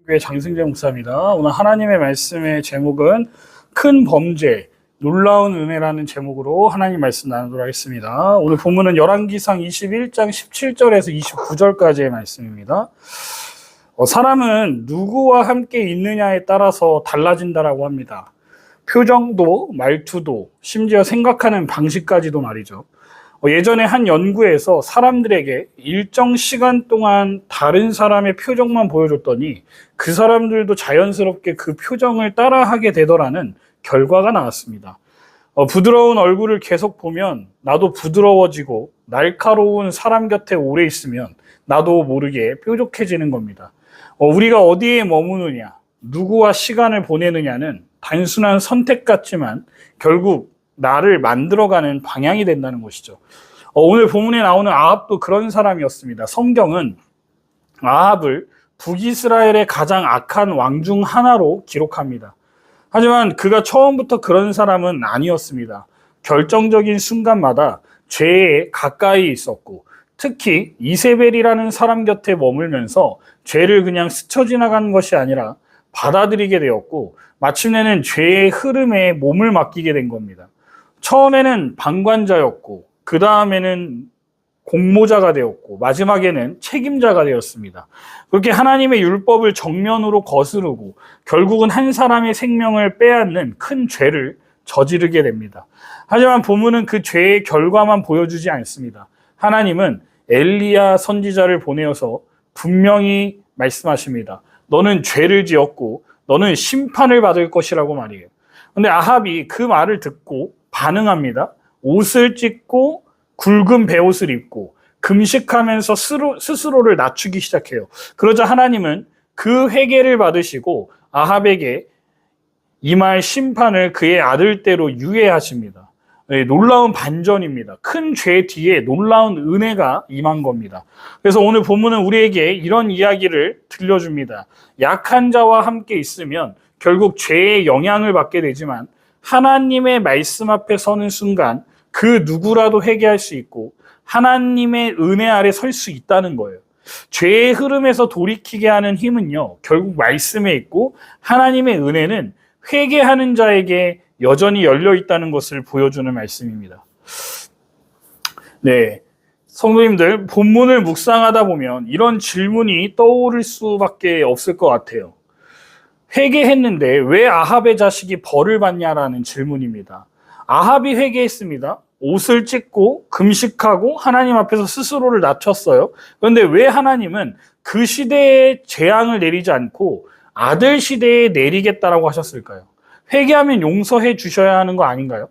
교회 장승재 목사입니다. 오늘 하나님의 말씀의 제목은 큰 범죄, 놀라운 은혜라는 제목으로 하나님 말씀 나누도록 하겠습니다. 오늘 본문은 열왕기상 21장 17절에서 29절까지의 말씀입니다. 사람은 누구와 함께 있느냐에 따라서 달라진다라고 합니다. 표정도, 말투도, 심지어 생각하는 방식까지도 말이죠. 예전에 한 연구에서 사람들에게 일정 시간 동안 다른 사람의 표정만 보여줬더니 그 사람들도 자연스럽게 그 표정을 따라하게 되더라는 결과가 나왔습니다. 부드러운 얼굴을 계속 보면 나도 부드러워지고 날카로운 사람 곁에 오래 있으면 나도 모르게 뾰족해지는 겁니다. 우리가 어디에 머무느냐, 누구와 시간을 보내느냐는 단순한 선택 같지만 결국 나를 만들어가는 방향이 된다는 것이죠. 오늘 본문에 나오는 아합도 그런 사람이었습니다. 성경은 아합을 북이스라엘의 가장 악한 왕 중 하나로 기록합니다. 하지만 그가 처음부터 그런 사람은 아니었습니다. 결정적인 순간마다 죄에 가까이 있었고 특히 이세벨이라는 사람 곁에 머물면서 죄를 그냥 스쳐 지나간 것이 아니라 받아들이게 되었고 마침내는 죄의 흐름에 몸을 맡기게 된 겁니다. 처음에는 방관자였고 그 다음에는 공모자가 되었고 마지막에는 책임자가 되었습니다. 그렇게 하나님의 율법을 정면으로 거스르고 결국은 한 사람의 생명을 빼앗는 큰 죄를 저지르게 됩니다. 하지만 본문은 그 죄의 결과만 보여주지 않습니다. 하나님은 엘리야 선지자를 보내어서 분명히 말씀하십니다. 너는 죄를 지었고 너는 심판을 받을 것이라고 말이에요. 근데 아합이 그 말을 듣고 반응합니다. 옷을 찢고 굵은 베옷을 입고 금식하면서 스스로를 낮추기 시작해요. 그러자 하나님은 그 회개를 받으시고 아합에게 임할 심판을 그의 아들대로 유예하십니다. 놀라운 반전입니다. 큰 죄 뒤에 놀라운 은혜가 임한 겁니다. 그래서 오늘 본문은 우리에게 이런 이야기를 들려줍니다. 약한 자와 함께 있으면 결국 죄의 영향을 받게 되지만 하나님의 말씀 앞에 서는 순간 그 누구라도 회개할 수 있고 하나님의 은혜 아래 설 수 있다는 거예요. 죄의 흐름에서 돌이키게 하는 힘은요, 결국 말씀에 있고 하나님의 은혜는 회개하는 자에게 여전히 열려 있다는 것을 보여주는 말씀입니다. 네, 성도님들, 본문을 묵상하다 보면 이런 질문이 떠오를 수밖에 없을 것 같아요. 회개했는데 왜 아합의 자식이 벌을 받냐라는 질문입니다. 아합이 회개했습니다. 옷을 찢고 금식하고 하나님 앞에서 스스로를 낮췄어요. 그런데 왜 하나님은 그 시대에 재앙을 내리지 않고 아들 시대에 내리겠다라고 하셨을까요? 회개하면 용서해 주셔야 하는 거 아닌가요?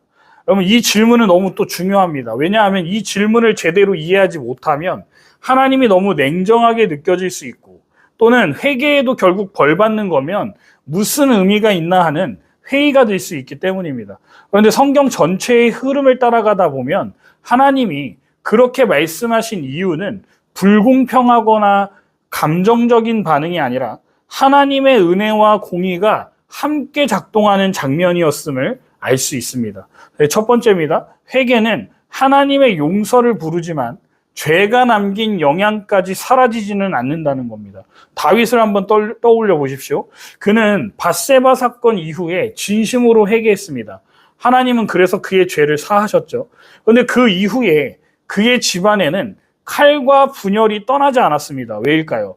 여러분, 이 질문은 너무 또 중요합니다. 왜냐하면 이 질문을 제대로 이해하지 못하면 하나님이 너무 냉정하게 느껴질 수 있고 또는 회개에도 결국 벌 받는 거면 무슨 의미가 있나 하는 회의가 될 수 있기 때문입니다. 그런데 성경 전체의 흐름을 따라가다 보면 하나님이 그렇게 말씀하신 이유는 불공평하거나 감정적인 반응이 아니라 하나님의 은혜와 공의가 함께 작동하는 장면이었음을 알 수 있습니다. 첫 번째입니다. 회개는 하나님의 용서를 부르지만 죄가 남긴 영향까지 사라지지는 않는다는 겁니다. 다윗을 한번 떠올려 보십시오. 그는 밧세바 사건 이후에 진심으로 회개했습니다. 하나님은 그래서 그의 죄를 사하셨죠. 그런데 그 이후에 그의 집안에는 칼과 분열이 떠나지 않았습니다. 왜일까요?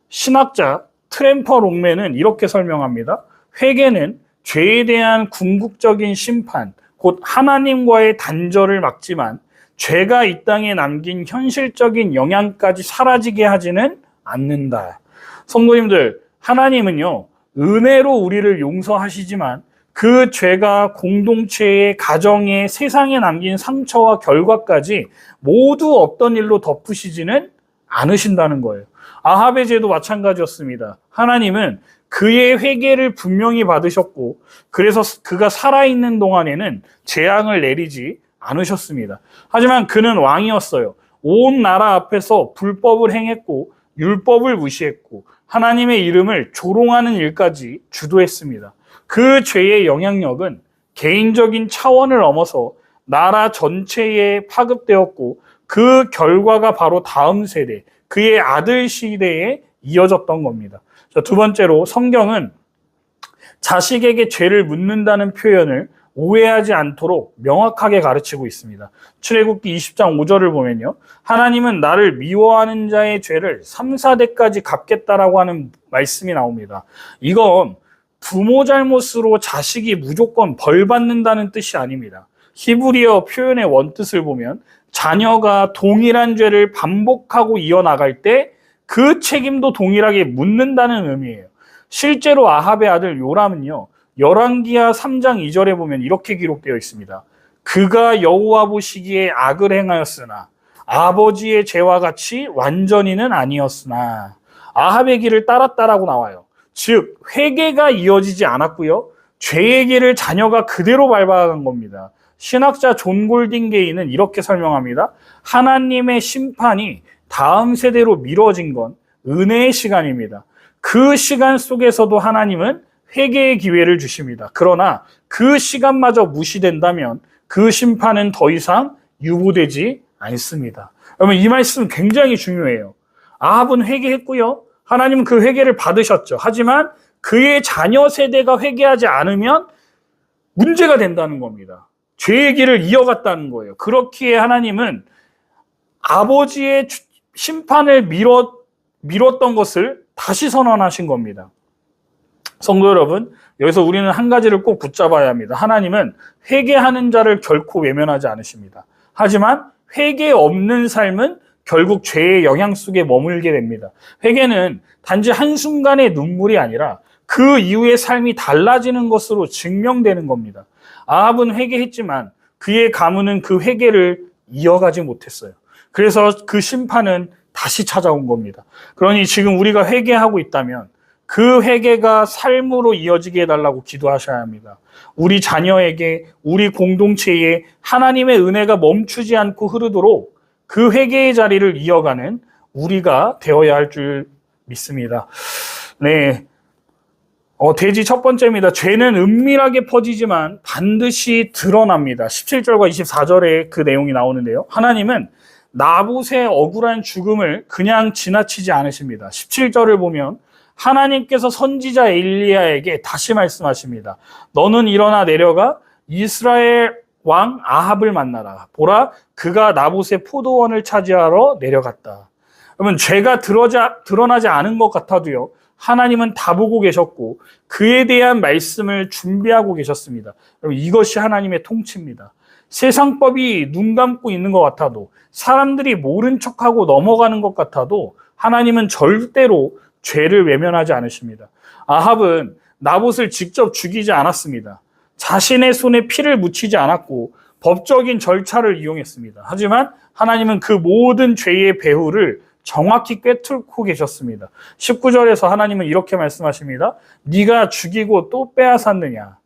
신학자 트램퍼 롱맨은 이렇게 설명합니다. 회개는 죄에 대한 궁극적인 심판, 곧 하나님과의 단절을 막지만 죄가 이 땅에 남긴 현실적인 영향까지 사라지게 하지는 않는다. 성도님들, 하나님은요, 은혜로 우리를 용서하시지만 그 죄가 공동체의 가정에 세상에 남긴 상처와 결과까지 모두 없던 일로 덮으시지는 않으신다는 거예요. 아합의 죄도 마찬가지였습니다. 하나님은 그의 회개를 분명히 받으셨고 그래서 그가 살아있는 동안에는 재앙을 내리지 않으셨습니다. 하지만 그는 왕이었어요. 온 나라 앞에서 불법을 행했고 율법을 무시했고 하나님의 이름을 조롱하는 일까지 주도했습니다. 그 죄의 영향력은 개인적인 차원을 넘어서 나라 전체에 파급되었고 그 결과가 바로 다음 세대, 그의 아들 시대에 이어졌던 겁니다. 자, 두 번째로 성경은 자식에게 죄를 묻는다는 표현을 오해하지 않도록 명확하게 가르치고 있습니다. 출애굽기 20장 5절을 보면요. 하나님은 나를 미워하는 자의 죄를 3, 4대까지 갚겠다라고 하는 말씀이 나옵니다. 이건 부모 잘못으로 자식이 무조건 벌 받는다는 뜻이 아닙니다. 히브리어 표현의 원뜻을 보면 자녀가 동일한 죄를 반복하고 이어나갈 때 그 책임도 동일하게 묻는다는 의미예요. 실제로 아합의 아들 요람은요, 열왕기하 3장 2절에 보면 이렇게 기록되어 있습니다. 그가 여호와 보시기에 악을 행하였으나 아버지의 죄와 같이 완전히는 아니었으나 아합의 길을 따랐다라고 나와요. 즉 회개가 이어지지 않았고요, 죄의 길을 자녀가 그대로 밟아간 겁니다. 신학자 존 골딩게이는 이렇게 설명합니다. 하나님의 심판이 다음 세대로 미뤄진 건 은혜의 시간입니다. 그 시간 속에서도 하나님은 회개의 기회를 주십니다. 그러나 그 시간마저 무시된다면 그 심판은 더 이상 유보되지 않습니다. 여러분, 이 말씀 굉장히 중요해요. 아합은 회개했고요, 하나님은 그 회개를 받으셨죠. 하지만 그의 자녀 세대가 회개하지 않으면 문제가 된다는 겁니다. 죄의 길을 이어갔다는 거예요. 그렇기에 하나님은 아버지의 심판을 미뤘던 것을 다시 선언하신 겁니다. 성도 여러분, 여기서 우리는 한 가지를 꼭 붙잡아야 합니다. 하나님은 회개하는 자를 결코 외면하지 않으십니다. 하지만 회개 없는 삶은 결국 죄의 영향 속에 머물게 됩니다. 회개는 단지 한순간의 눈물이 아니라 그 이후의 삶이 달라지는 것으로 증명되는 겁니다. 아합은 회개했지만 그의 가문은 그 회개를 이어가지 못했어요. 그래서 그 심판은 다시 찾아온 겁니다. 그러니 지금 우리가 회개하고 있다면 그 회개가 삶으로 이어지게 해달라고 기도하셔야 합니다. 우리 자녀에게, 우리 공동체에 하나님의 은혜가 멈추지 않고 흐르도록 그 회개의 자리를 이어가는 우리가 되어야 할 줄 믿습니다. 네. 대지 첫 번째입니다. 죄는 은밀하게 퍼지지만 반드시 드러납니다. 17절과 24절에 그 내용이 나오는데요. 하나님은 나봇의 억울한 죽음을 그냥 지나치지 않으십니다. 17절을 보면 하나님께서 선지자 엘리야에게 다시 말씀하십니다. 너는 일어나 내려가 이스라엘 왕 아합을 만나라. 보라, 그가 나봇의 포도원을 차지하러 내려갔다. 그러면 죄가 드러나지 않은 것 같아도요, 하나님은 다 보고 계셨고 그에 대한 말씀을 준비하고 계셨습니다. 여러분, 이것이 하나님의 통치입니다. 세상법이 눈 감고 있는 것 같아도, 사람들이 모른 척하고 넘어가는 것 같아도 하나님은 절대로 죄를 외면하지 않으십니다. 아합은 나봇을 직접 죽이지 않았습니다. 자신의 손에 피를 묻히지 않았고 법적인 절차를 이용했습니다. 하지만 하나님은 그 모든 죄의 배후를 정확히 꿰뚫고 계셨습니다. 19절에서 하나님은 이렇게 말씀하십니다. 네가 죽이고 또 빼앗았느냐.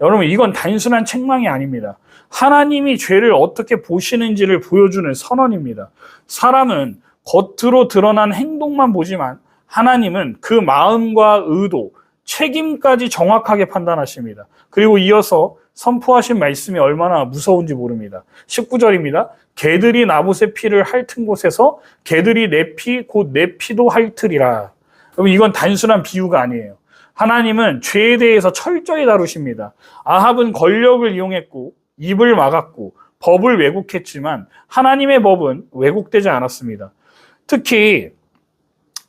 여러분, 이건 단순한 책망이 아닙니다. 하나님이 죄를 어떻게 보시는지를 보여주는 선언입니다. 사람은 겉으로 드러난 행동만 보지만 하나님은 그 마음과 의도, 책임까지 정확하게 판단하십니다. 그리고 이어서 선포하신 말씀이 얼마나 무서운지 모릅니다. 19절입니다. 개들이 나봇의 피를 핥은 곳에서 개들이 내 피, 곧 내 피도 핥으리라. 여러분, 이건 단순한 비유가 아니에요. 하나님은 죄에 대해서 철저히 다루십니다. 아합은 권력을 이용했고 입을 막았고 법을 왜곡했지만 하나님의 법은 왜곡되지 않았습니다. 특히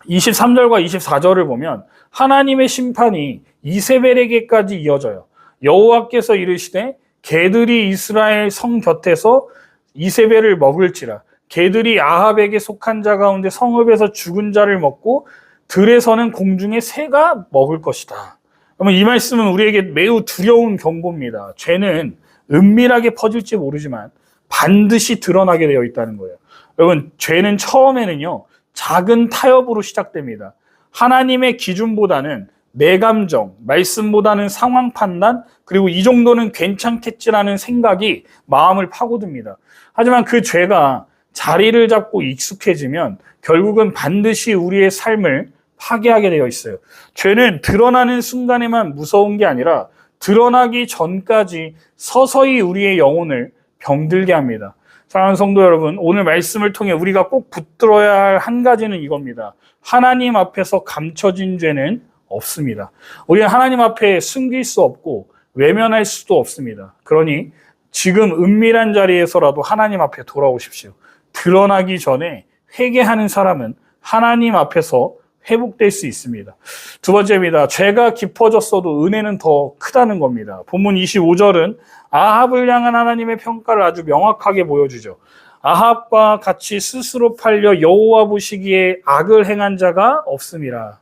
23절과 24절을 보면 하나님의 심판이 이세벨에게까지 이어져요. 여호와께서 이르시되 개들이 이스라엘 성 곁에서 이세벨을 먹을지라. 개들이 아합에게 속한 자 가운데 성읍에서 죽은 자를 먹고 들에서는 공중의 새가 먹을 것이다. 그러면 이 말씀은 우리에게 매우 두려운 경고입니다. 죄는 은밀하게 퍼질지 모르지만 반드시 드러나게 되어 있다는 거예요. 여러분, 죄는 처음에는요, 작은 타협으로 시작됩니다. 하나님의 기준보다는 내 감정, 말씀보다는 상황 판단, 그리고 이 정도는 괜찮겠지라는 생각이 마음을 파고듭니다. 하지만 그 죄가 자리를 잡고 익숙해지면 결국은 반드시 우리의 삶을 파괴하게 되어 있어요. 죄는 드러나는 순간에만 무서운 게 아니라 드러나기 전까지 서서히 우리의 영혼을 병들게 합니다. 사랑하는 성도 여러분, 오늘 말씀을 통해 우리가 꼭 붙들어야 할 한 가지는 이겁니다. 하나님 앞에서 감춰진 죄는 없습니다. 우리는 하나님 앞에 숨길 수 없고 외면할 수도 없습니다. 그러니 지금 은밀한 자리에서라도 하나님 앞에 돌아오십시오. 드러나기 전에 회개하는 사람은 하나님 앞에서 회복될 수 있습니다. 두 번째입니다. 죄가 깊어졌어도 은혜는 더 크다는 겁니다. 본문 25절은 아합을 향한 하나님의 평가를 아주 명확하게 보여주죠. 아합과 같이 스스로 팔려 여호와 보시기에 악을 행한 자가 없음이라.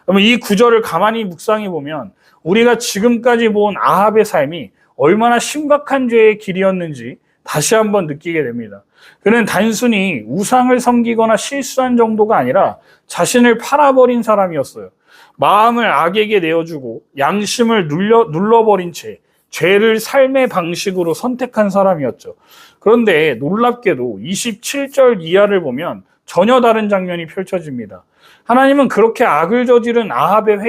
그러면 이 구절을 가만히 묵상해 보면 우리가 지금까지 본 아합의 삶이 얼마나 심각한 죄의 길이었는지 다시 한번 느끼게 됩니다. 그는 단순히 우상을 섬기거나 실수한 정도가 아니라 자신을 팔아버린 사람이었어요. 마음을 악에게 내어주고 양심을 눌러버린 채 죄를 삶의 방식으로 선택한 사람이었죠. 그런데 놀랍게도 27절 이하를 보면 전혀 다른 장면이 펼쳐집니다. 하나님은 그렇게 악을 저지른 아합의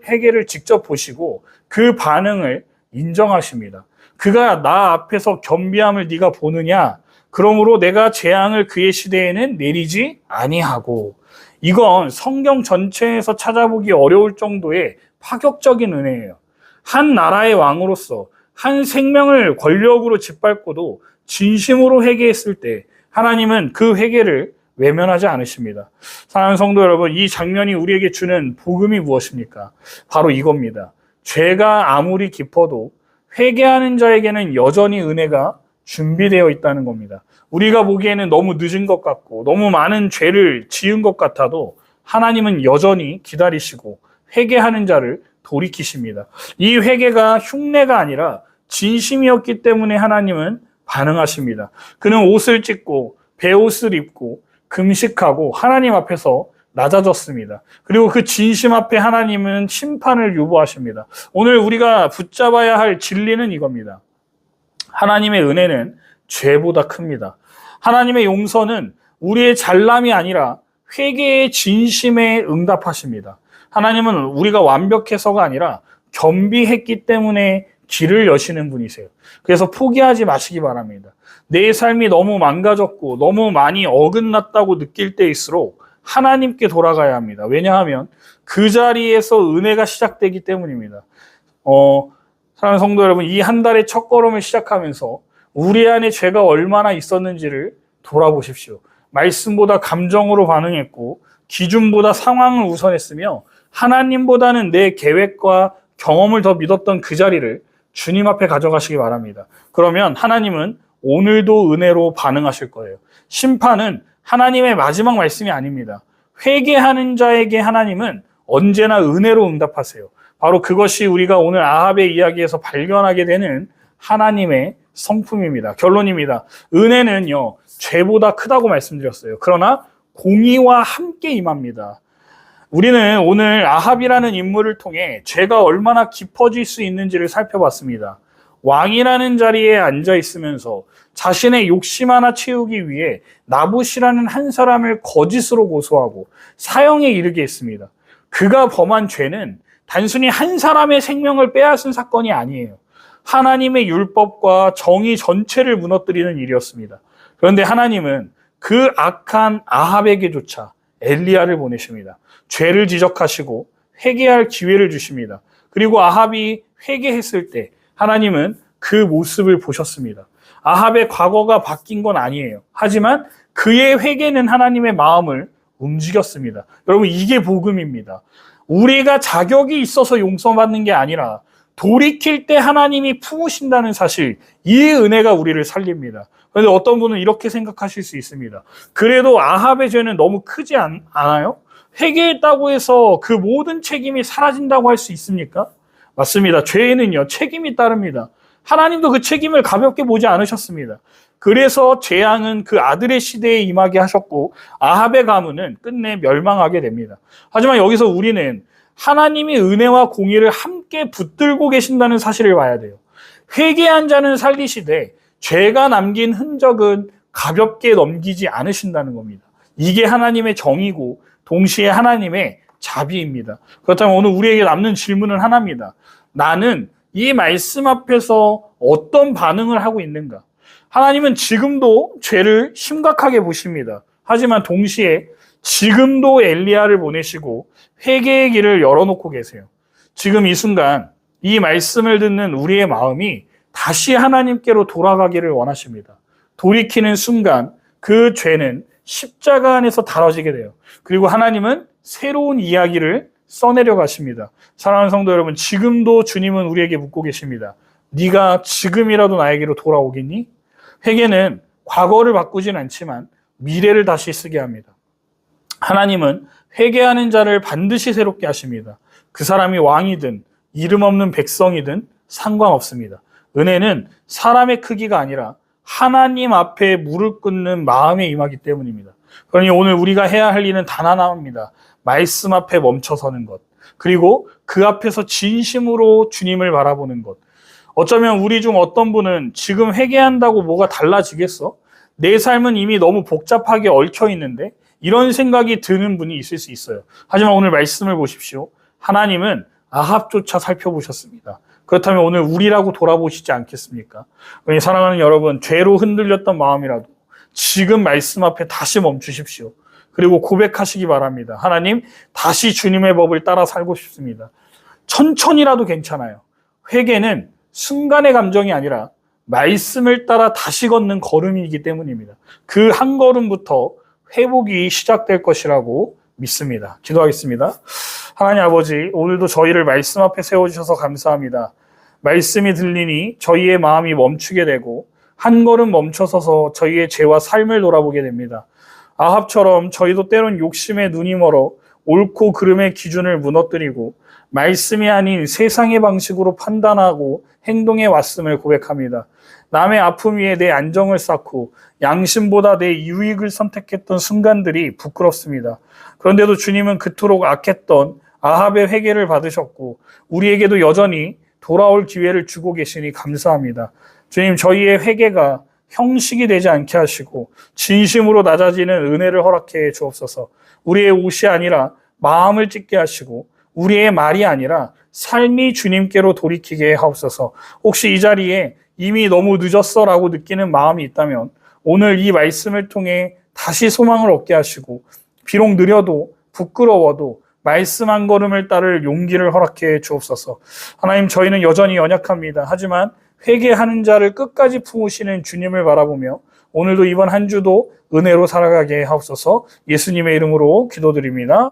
회개를 직접 보시고 그 반응을 인정하십니다. 그가 나 앞에서 겸비함을 네가 보느냐? 그러므로 내가 재앙을 그의 시대에는 내리지 아니하고. 이건 성경 전체에서 찾아보기 어려울 정도의 파격적인 은혜예요. 한 나라의 왕으로서 한 생명을 권력으로 짓밟고도 진심으로 회개했을 때 하나님은 그 회개를 외면하지 않으십니다. 사랑하는 성도 여러분, 이 장면이 우리에게 주는 복음이 무엇입니까? 바로 이겁니다. 죄가 아무리 깊어도 회개하는 자에게는 여전히 은혜가 준비되어 있다는 겁니다. 우리가 보기에는 너무 늦은 것 같고 너무 많은 죄를 지은 것 같아도 하나님은 여전히 기다리시고 회개하는 자를 돌이키십니다. 이 회개가 흉내가 아니라 진심이었기 때문에 하나님은 반응하십니다. 그는 옷을 찢고 베옷을 입고 금식하고 하나님 앞에서 낮아졌습니다. 그리고 그 진심 앞에 하나님은 심판을 유보하십니다. 오늘 우리가 붙잡아야 할 진리는 이겁니다. 하나님의 은혜는 죄보다 큽니다. 하나님의 용서는 우리의 잘남이 아니라 회개의 진심에 응답하십니다. 하나님은 우리가 완벽해서가 아니라 겸비했기 때문에 길을 여시는 분이세요. 그래서 포기하지 마시기 바랍니다. 내 삶이 너무 망가졌고 너무 많이 어긋났다고 느낄 때일수록 하나님께 돌아가야 합니다. 왜냐하면 그 자리에서 은혜가 시작되기 때문입니다. 사랑하는 성도 여러분, 이 한 달의 첫걸음을 시작하면서 우리 안에 죄가 얼마나 있었는지를 돌아보십시오. 말씀보다 감정으로 반응했고 기준보다 상황을 우선했으며 하나님보다는 내 계획과 경험을 더 믿었던 그 자리를 주님 앞에 가져가시기 바랍니다. 그러면 하나님은 오늘도 은혜로 반응하실 거예요. 심판은 하나님의 마지막 말씀이 아닙니다. 회개하는 자에게 하나님은 언제나 은혜로 응답하세요. 바로 그것이 우리가 오늘 아합의 이야기에서 발견하게 되는 하나님의 성품입니다. 결론입니다. 은혜는요, 죄보다 크다고 말씀드렸어요. 그러나 공의와 함께 임합니다. 우리는 오늘 아합이라는 인물을 통해 죄가 얼마나 깊어질 수 있는지를 살펴봤습니다. 왕이라는 자리에 앉아 있으면서 자신의 욕심 하나 채우기 위해 나봇이라는 한 사람을 거짓으로 고소하고 사형에 이르게 했습니다. 그가 범한 죄는 단순히 한 사람의 생명을 빼앗은 사건이 아니에요. 하나님의 율법과 정의 전체를 무너뜨리는 일이었습니다. 그런데 하나님은 그 악한 아합에게조차 엘리야를 보내십니다. 죄를 지적하시고 회개할 기회를 주십니다. 그리고 아합이 회개했을 때 하나님은 그 모습을 보셨습니다. 아합의 과거가 바뀐 건 아니에요. 하지만 그의 회개는 하나님의 마음을 움직였습니다. 여러분, 이게 복음입니다. 우리가 자격이 있어서 용서받는 게 아니라 돌이킬 때 하나님이 품으신다는 사실, 이 은혜가 우리를 살립니다. 그런데 어떤 분은 이렇게 생각하실 수 있습니다. 그래도 아합의 죄는 너무 크지 않아요? 회개했다고 해서 그 모든 책임이 사라진다고 할 수 있습니까? 맞습니다. 죄에는요, 책임이 따릅니다. 하나님도 그 책임을 가볍게 보지 않으셨습니다. 그래서 재앙은 그 아들의 시대에 임하게 하셨고 아합의 가문은 끝내 멸망하게 됩니다. 하지만 여기서 우리는 하나님이 은혜와 공의를 함께 붙들고 계신다는 사실을 봐야 돼요. 회개한 자는 살리시되 죄가 남긴 흔적은 가볍게 넘기지 않으신다는 겁니다. 이게 하나님의 정의고 동시에 하나님의 자비입니다. 그렇다면 오늘 우리에게 남는 질문은 하나입니다. 나는 이 말씀 앞에서 어떤 반응을 하고 있는가? 하나님은 지금도 죄를 심각하게 보십니다. 하지만 동시에 지금도 엘리야를 보내시고 회개의 길을 열어놓고 계세요. 지금 이 순간 이 말씀을 듣는 우리의 마음이 다시 하나님께로 돌아가기를 원하십니다. 돌이키는 순간 그 죄는 십자가 안에서 다뤄지게 돼요. 그리고 하나님은 새로운 이야기를 써내려 가십니다. 사랑하는 성도 여러분, 지금도 주님은 우리에게 묻고 계십니다. 네가 지금이라도 나에게로 돌아오겠니? 회개는 과거를 바꾸진 않지만 미래를 다시 쓰게 합니다. 하나님은 회개하는 자를 반드시 새롭게 하십니다. 그 사람이 왕이든 이름 없는 백성이든 상관없습니다. 은혜는 사람의 크기가 아니라 하나님 앞에 무릎 꿇는 마음에 임하기 때문입니다. 그러니 오늘 우리가 해야 할 일은 단 하나입니다. 말씀 앞에 멈춰서는 것. 그리고 그 앞에서 진심으로 주님을 바라보는 것. 어쩌면 우리 중 어떤 분은 지금 회개한다고 뭐가 달라지겠어? 내 삶은 이미 너무 복잡하게 얽혀 있는데 이런 생각이 드는 분이 있을 수 있어요. 하지만 오늘 말씀을 보십시오. 하나님은 아합조차 살펴보셨습니다. 그렇다면 오늘 우리라고 돌아보시지 않겠습니까? 그러니 사랑하는 여러분, 죄로 흔들렸던 마음이라도 지금 말씀 앞에 다시 멈추십시오. 그리고 고백하시기 바랍니다. 하나님, 다시 주님의 법을 따라 살고 싶습니다. 천천히라도 괜찮아요. 회개는 순간의 감정이 아니라 말씀을 따라 다시 걷는 걸음이기 때문입니다. 그 한 걸음부터 회복이 시작될 것이라고 믿습니다. 기도하겠습니다. 하나님 아버지, 오늘도 저희를 말씀 앞에 세워주셔서 감사합니다. 말씀이 들리니 저희의 마음이 멈추게 되고 한 걸음 멈춰서서 저희의 죄와 삶을 돌아보게 됩니다. 아합처럼 저희도 때론 욕심에 눈이 멀어 옳고 그름의 기준을 무너뜨리고 말씀이 아닌 세상의 방식으로 판단하고 행동해 왔음을 고백합니다. 남의 아픔 위에 내 안정을 쌓고 양심보다 내 유익을 선택했던 순간들이 부끄럽습니다. 그런데도 주님은 그토록 악했던 아합의 회개를 받으셨고 우리에게도 여전히 돌아올 기회를 주고 계시니 감사합니다. 주님, 저희의 회개가 형식이 되지 않게 하시고 진심으로 낮아지는 은혜를 허락해 주옵소서. 우리의 옷이 아니라 마음을 찢게 하시고 우리의 말이 아니라 삶이 주님께로 돌이키게 하옵소서. 혹시 이 자리에 이미 너무 늦었어라고 느끼는 마음이 있다면 오늘 이 말씀을 통해 다시 소망을 얻게 하시고 비록 느려도 부끄러워도 말씀 한 걸음을 따를 용기를 허락해 주옵소서. 하나님, 저희는 여전히 연약합니다. 하지만 회개하는 자를 끝까지 품으시는 주님을 바라보며 오늘도 이번 한 주도 은혜로 살아가게 하옵소서. 예수님의 이름으로 기도드립니다.